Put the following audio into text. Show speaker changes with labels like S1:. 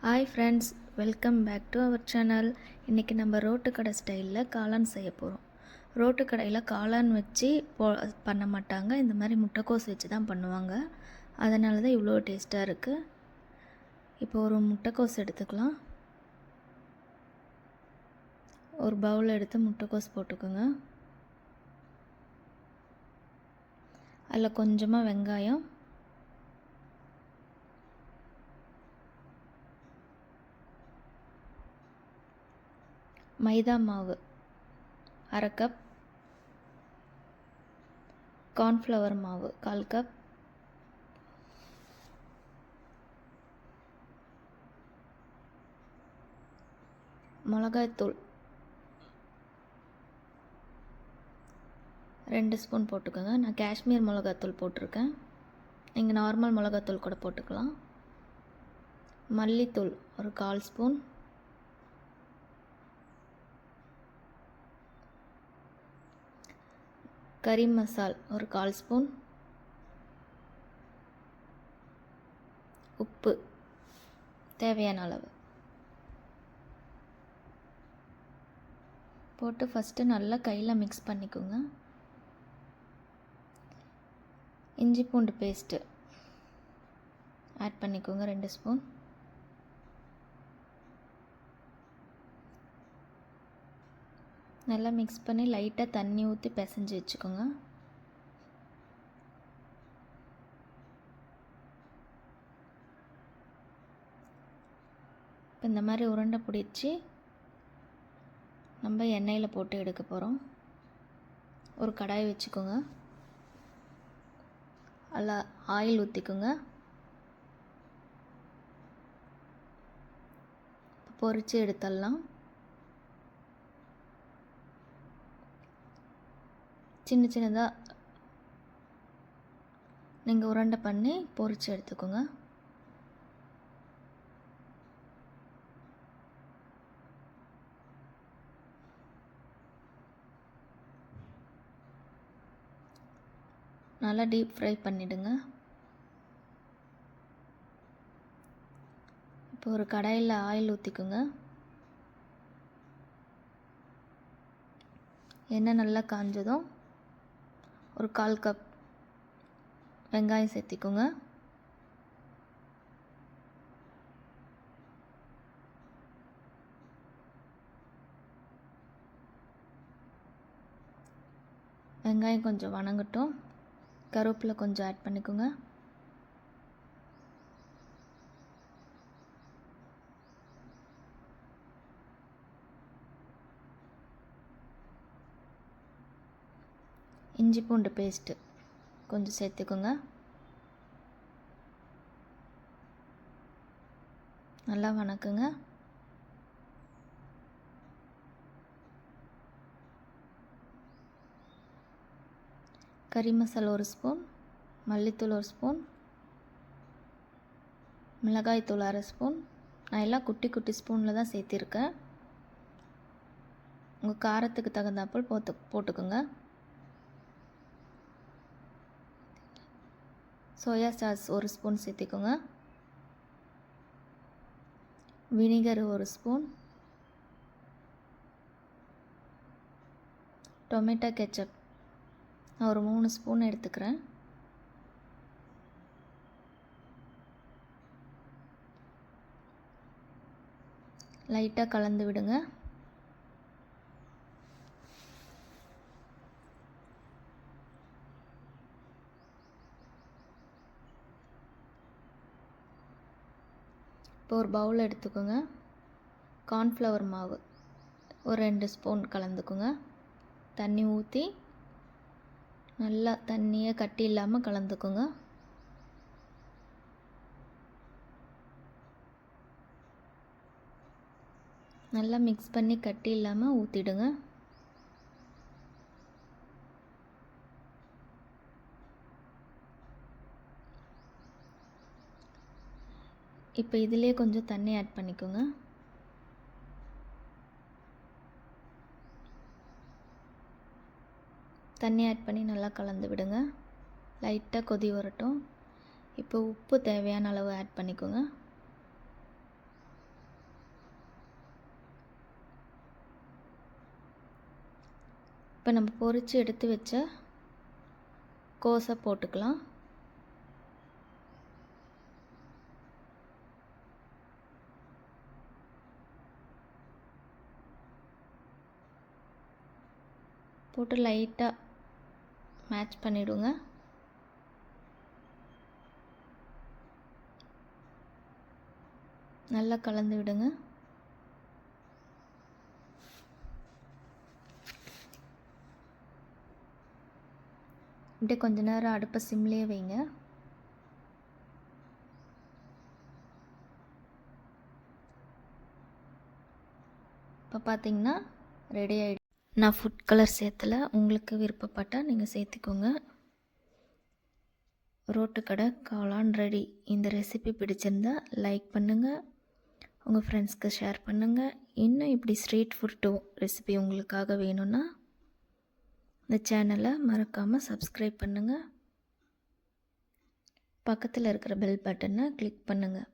S1: Hi friends, welcome back to our channel. இன்றைக்கி நம்ம road கடை ஸ்டைலில் காளான் செய்ய போகிறோம். ரோட்டு கடையில் காளான் வச்சு பண்ண மாட்டாங்க, இந்த மாதிரி முட்டைக்கோஸ் வச்சு தான் பண்ணுவாங்க. அதனால தான் இவ்வளோ டேஸ்ட்டாக இருக்குது. இப்போ ஒரு முட்டைக்கோஸ் எடுத்துக்கலாம். ஒரு பவுல் எடுத்து முட்டைக்கோஸ் போட்டுக்கோங்க. அதில் கொஞ்சமாக வெங்காயம், மைதா மாவு 1/2 கப், கார்ன்ஃப்ளவர் மாவு 1/4 கப், மிளகாய்த்தூள் 2 ஸ்பூன் போட்டுக்கோங்க. நான் காஷ்மீர் மிளகாய்த்தூள் போட்டிருக்கேன், நீங்கள் நார்மல் மிளகாய்த்தூள் கூட போட்டுக்கலாம். மல்லித்தூள் ஒரு 1/4 ஸ்பூன், கறி மசால் ஒரு 1/4 ஸ்பூன், உப்பு தேவையான அளவு போட்டு ஃபஸ்ட்டு நல்லா கையில் மிக்ஸ் பண்ணிக்கோங்க. இஞ்சி பூண்டு பேஸ்ட்டு ஆட் பண்ணிக்கோங்க 2 ஸ்பூன். நல்லா மிக்ஸ் பண்ணி லைட்டாக தண்ணி ஊற்றி பிசைஞ்சு வச்சுக்கோங்க. இப்போ இந்த மாதிரி உருண்டை பிடிச்சி நம்ம எண்ணெயில் போட்டு எடுக்க போகிறோம். ஒரு கடாய் வச்சுக்கோங்க, அதில் ஆயில் ஊற்றிக்கோங்க. பொரித்து எடுத்துடலாம். சின்ன சின்னதாக நீங்கள் உருண்டை பண்ணி பொரித்து எடுத்துக்கோங்க. நல்லா டீப் ஃப்ரை பண்ணிவிடுங்க. இப்போ ஒரு கடாயில் ஆயில் ஊற்றிக்கோங்க. எண்ணெய் நல்லா காஞ்சதும் ஒரு 1/4 கப் வெங்காயம் சேர்த்திக்கோங்க. வெங்காயம் கொஞ்சம் வணங்கட்டும். கருவேப்பிலை கொஞ்சம் ஆட் பண்ணிக்கோங்க. இஞ்சி பூண்டு பேஸ்ட்டு கொஞ்சம் சேர்த்துக்கோங்க. நல்லா வணக்குங்க. கறி மசாலா 1 ஸ்பூன், மல்லித்தூள் 1 ஸ்பூன், மிளகாய்த்தூள் 1/2 ஸ்பூன். நான் எல்லாம் குட்டி குட்டி ஸ்பூனில் தான் சேர்த்திருக்கேன். உங்கள் காரத்துக்கு தகுந்தாப்புல் போட்டுக்கோங்க. சோயா சாஸ் 1 ஸ்பூன் சேர்த்திக்கோங்க. வினிகர் 1 ஸ்பூன், டொமேட்டோ கெச்சப் நான் ஒரு 3 ஸ்பூன் எடுத்துக்கிறேன். லைட்டாக கலந்து விடுங்க. இப்போ ஒரு பவுல் எடுத்துக்கோங்க. கார்ன்ஃப்ளவர் மாவு ஒரு 2 ஸ்பூன் கலந்துக்கோங்க. தண்ணி ஊற்றி நல்லா தண்ணியை கட்டி இல்லாமல் கலந்துக்கோங்க. நல்லா மிக்ஸ் பண்ணி கட்டி இல்லாமல் ஊற்றிடுங்க. இப்போ இதிலே கொஞ்சம் தண்ணி ஆட் பண்ணிக்கோங்க. தண்ணி ஆட் பண்ணி நல்லா கலந்து விடுங்க. லைட்டாக கொதி வரட்டும். இப்போ உப்பு தேவையான அளவு ஆட் பண்ணிக்கோங்க. இப்போ நம்ம பொரித்து எடுத்து வச்ச கோஸை போட்டுக்கலாம். போட்டு லைட்டாக மேட்ச் பண்ணிவிடுங்க. நல்லா கலந்து விடுங்க. இப்படியே கொஞ்ச நேரம் அடுப்பை சிம்லேயே வைங்க. இப்போ பார்த்தீங்கன்னா ரெடி ஆகிடுச்சு. நான் ஃபுட் கலர் சேர்த்தல, உங்களுக்கு விருப்பப்பட்டால் நீங்கள் சேர்த்துக்கோங்க. ரோட்டுக்கடை காளான் ரெடி. இந்த ரெசிபி பிடிச்சிருந்தா லைக் பண்ணுங்கள், உங்கள் ஃப்ரெண்ட்ஸ்க்கு ஷேர் பண்ணுங்கள். இன்னும் இப்படி ஸ்ட்ரீட் ஃபுட்டு ரெசிபி உங்களுக்காக வேணும்னா இந்த சேனலை மறக்காமல் சப்ஸ்கிரைப் பண்ணுங்கள். பக்கத்தில் இருக்கிற பெல் பட்டனை கிளிக் பண்ணுங்கள்.